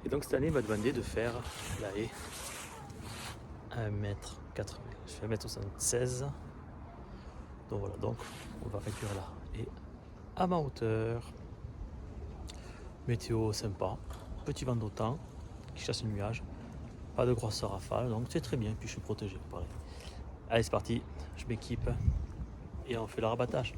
Et donc cette année, il m'a demandé de faire la haie à 1m80. Je fais 1m76. Donc voilà, donc on va réduire la haie à ma hauteur. Météo sympa, petit vent d'automne qui chasse le nuage. Pas de grosses rafales, donc c'est très bien. Puis je suis protégé. Pareil. Allez, c'est parti. Je m'équipe et on fait le rabattage.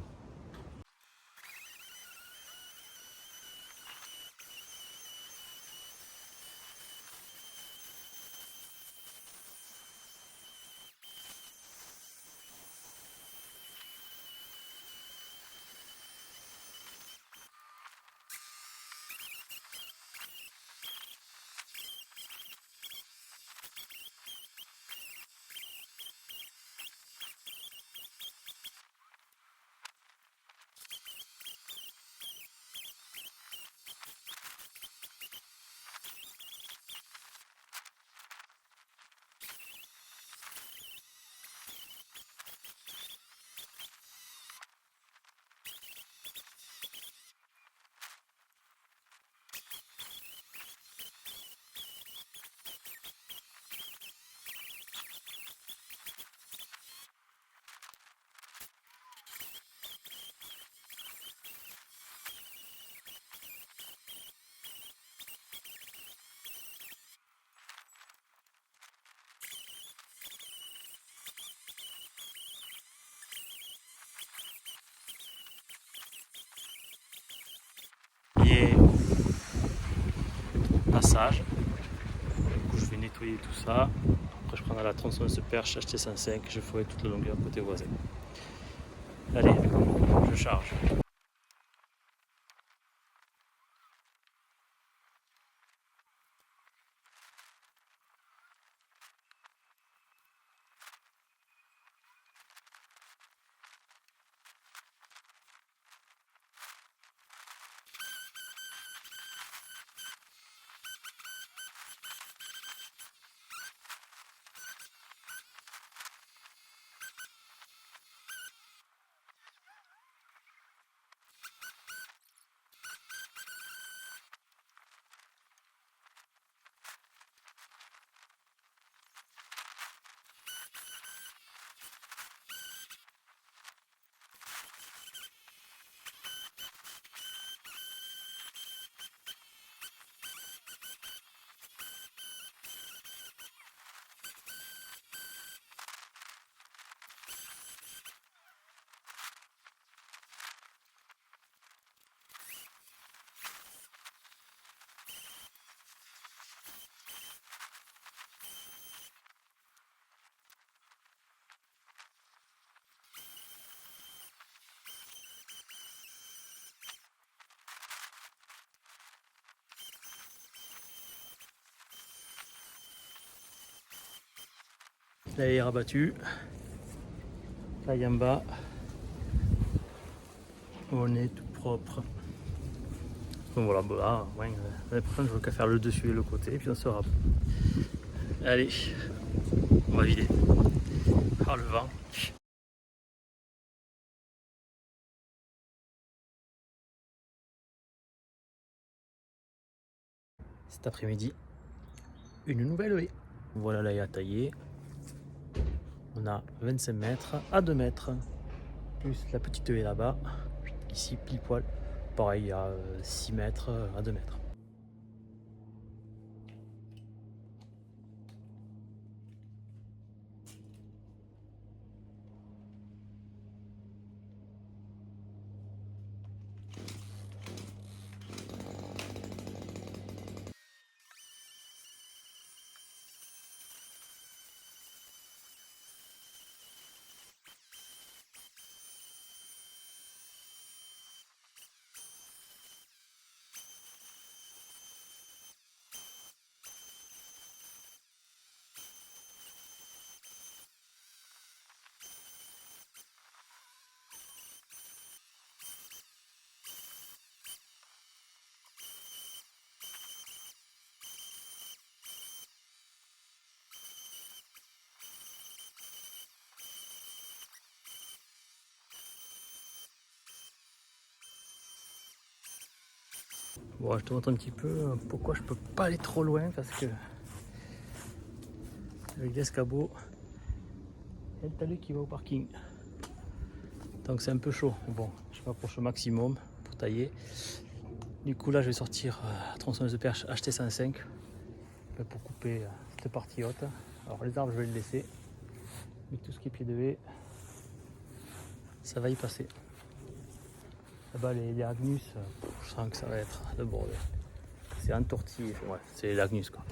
passage. Du coup, je vais nettoyer tout ça. Après, je prendrai la tronçonneuse perche HT105, je ferai toute la longueur côté voisin. Allez, je charge. Là, il est rabattu. Là, en bas, on est tout propre. Donc voilà, bon, là, ouais, l'année prochaine, je veux qu'à faire le dessus et le côté, et puis on sera bon. Allez, on va vider. Ah, le vent. Cet après-midi, une nouvelle haie. Voilà la haie à tailler. On a 25 mètres à 2 mètres, plus la petite haie là-bas, ici pile poil. Pareil, à 6 mètres à 2 mètres. Bon, je te montre un petit peu pourquoi je peux pas aller trop loin, parce que avec l'escabeau, il y a le talus qui va au parking. Donc c'est un peu chaud. Bon, je m'approche au maximum pour tailler. Du coup là, je vais sortir la tronçonneuse de perche HT105 pour couper cette partie haute. Alors les arbres, je vais le laisser, mais tout ce qui est pied de haie, ça va y passer. Là-bas, les agnus, je sens que ça va être le bordel. C'est entortillé, ouais, c'est l'agnus quoi.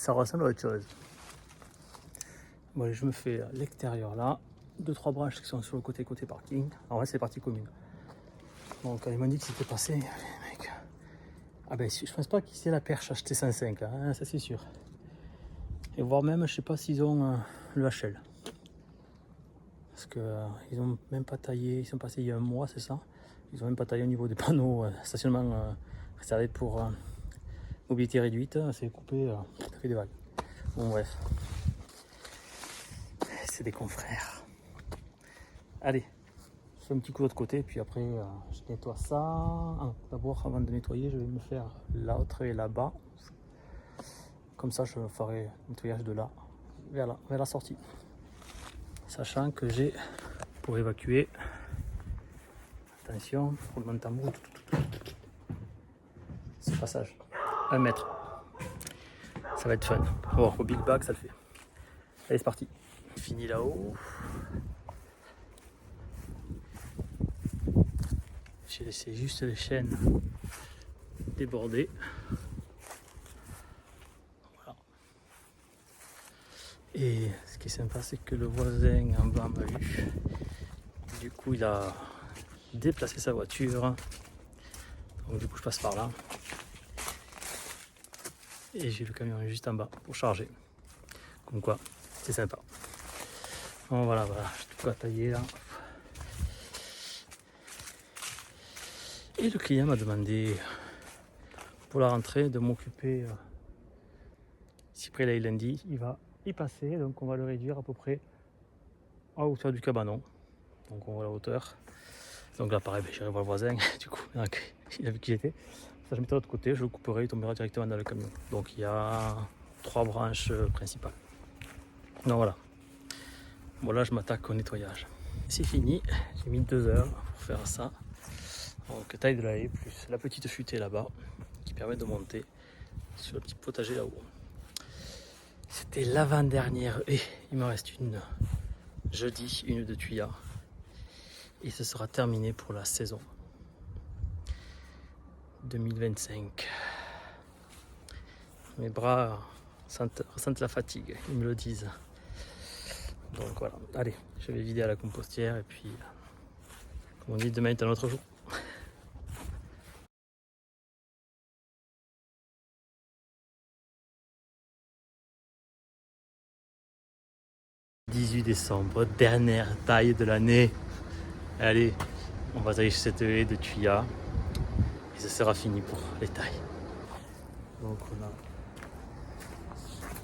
ça ressemble à autre chose. Bon, allez, je me fais l'extérieur là. 2-3 branches qui sont sur le côté parking. En vrai, c'est partie commune. Donc, ils m'ont dit que c'était passé. Allez, mec. Ah ben, je pense pas qu'ils aient la perche HT55 là, hein, ça c'est sûr. Et voire même, je sais pas s'ils ont le HL. Parce que ils ont même pas taillé, ils sont passés il y a un mois, c'est ça. Ils ont même pas taillé au niveau des panneaux stationnement réservés pour mobilité réduite. C'est coupé, ça fait des vagues. Bon bref. C'est des confrères. Allez, je fais un petit coup de l'autre côté, puis après je nettoie ça. Ah, d'abord, avant de nettoyer, je vais me faire l'autre et là-bas. Comme ça, je ferai le nettoyage de là vers la sortie. Sachant que j'ai, pour évacuer, attention, roulement de tambour, ce passage, 1 mètre. Ça va être fun. Bon, au big bag, ça le fait. Allez, c'est parti. Fini là-haut. J'ai laissé juste les chaînes déborder. Voilà. Et ce qui est sympa, c'est que le voisin en bas m'a vu. Du coup, il a déplacé sa voiture. Donc du coup, je passe par là. Et j'ai le camion juste en bas pour charger. Comme quoi, c'est sympa. Bon, voilà, j'ai tout à tailler là. Et le client m'a demandé pour la rentrée de m'occuper. Si près là il lundi, il va y passer, donc on va le réduire à peu près à hauteur du cabanon. Donc on voit la hauteur. Donc là pareil, j'irai voir le voisin, du coup, il a vu qui j'étais. Ça je mettrai de l'autre côté, je le couperai, il tombera directement dans le camion. Donc il y a 3 branches principales. Donc voilà. Bon là je m'attaque au nettoyage. C'est fini, j'ai mis 2 heures pour faire ça. Donc taille de la haie plus la petite futée là-bas qui permet de monter sur le petit potager là-haut. C'était l'avant-dernière haie, il m'en reste une jeudi, une de tuyas. Et ce sera terminé pour la saison 2025. Mes bras ressentent la fatigue, ils me le disent. Donc voilà, allez, je vais vider à la compostière et puis, comme on dit, demain est un autre jour. 18 décembre, dernière taille de l'année. Allez, on va tailler cette haie de tuyas et ce sera fini pour les tailles. Donc on a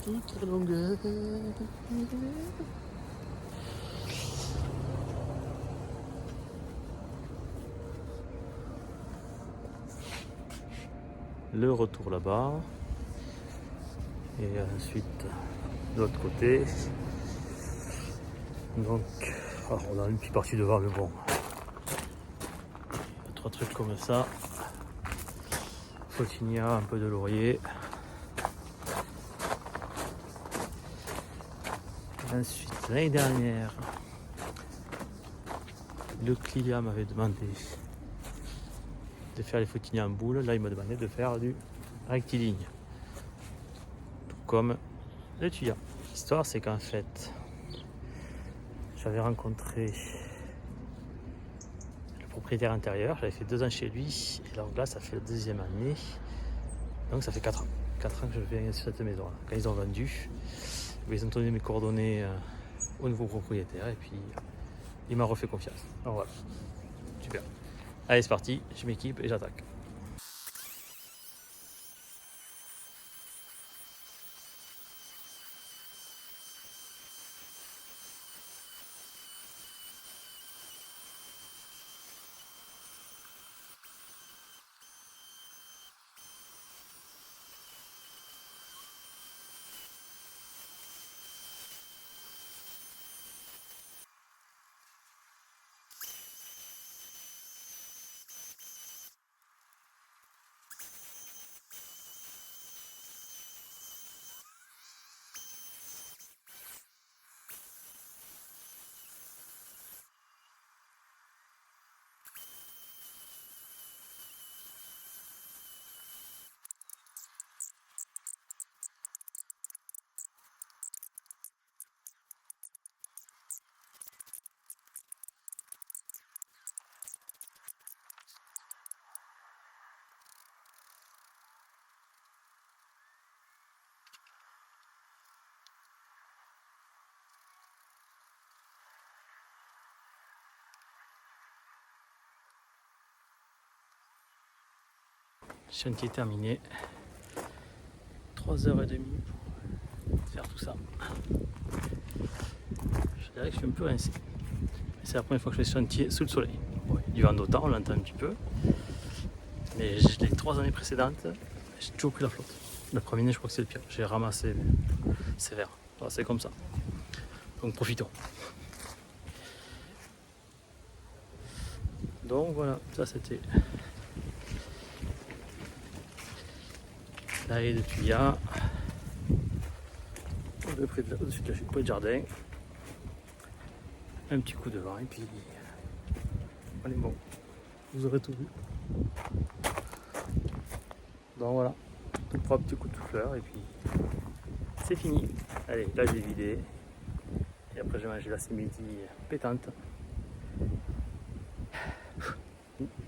toute la longueur. Le retour là-bas. Et ensuite de l'autre côté. Donc alors on a une petite partie devant, mais bon. 3 trucs comme ça. Fautigna, un peu de laurier. Ensuite, l'année dernière, le client m'avait demandé de faire les fautignas en boule. Là, il m'a demandé de faire du rectiligne. Tout comme le tuyas. L'histoire, c'est qu'en fait, j'avais rencontré le propriétaire intérieur. J'avais fait 2 ans chez lui. Et donc là, ça fait la 2e année. Donc ça fait 4 ans. 4 ans que je viens sur cette maison. Quand ils ont vendu, ils ont donné mes coordonnées au nouveau propriétaire. Et puis, il m'a refait confiance. Alors voilà. Super. Allez, c'est parti. Je m'équipe et j'attaque. Chantier terminé. 3h30 pour faire tout ça. Je dirais que je suis un peu rincé. C'est la première fois que je fais ce chantier sous le soleil. Bon, il y a du vent d'autant, on l'entend un petit peu. Mais les 3 années précédentes, j'ai toujours pris la flotte. La première année, je crois que c'est le pire. J'ai ramassé sévère. Voilà, c'est comme ça. Donc profitons. Donc voilà, ça c'était la haie de Tuya, au-dessus de jardin. Un petit coup de vent et puis allez bon, vous aurez tout vu. Donc voilà, tout propre, petit coup de fleur et puis c'est fini. Allez, là j'ai vidé et après j'ai mangé l'après-midi pétante.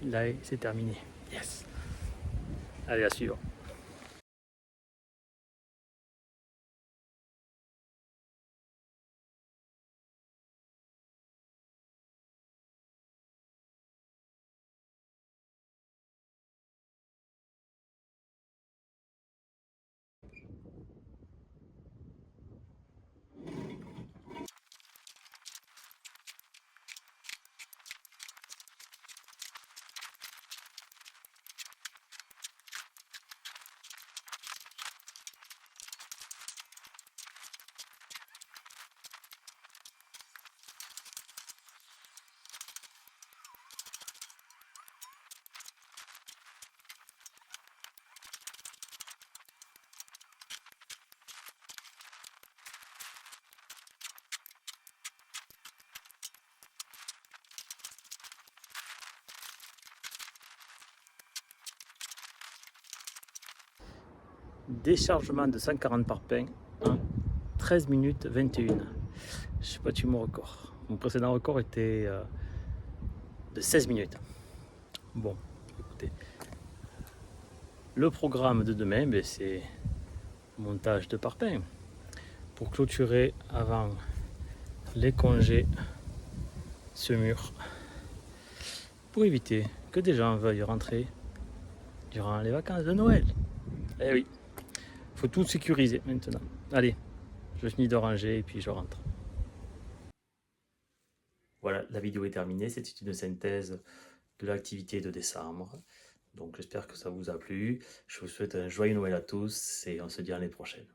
Là c'est terminé. Yes. Allez, à suivre. Déchargement de 140 par pain en 13 minutes 21. Je sais pas tu mon record. Mon précédent record était de 16 minutes. Bon, écoutez. Le programme de demain, ben, c'est montage de parpaing pour clôturer avant les congés ce mur pour éviter que des gens veuillent rentrer durant les vacances de Noël. Eh oui, il faut tout sécuriser maintenant. Allez, je finis de ranger et puis je rentre. Voilà, la vidéo est terminée. C'était une synthèse de l'activité de décembre. Donc j'espère que ça vous a plu. Je vous souhaite un joyeux Noël à tous et on se dit à l'année prochaine.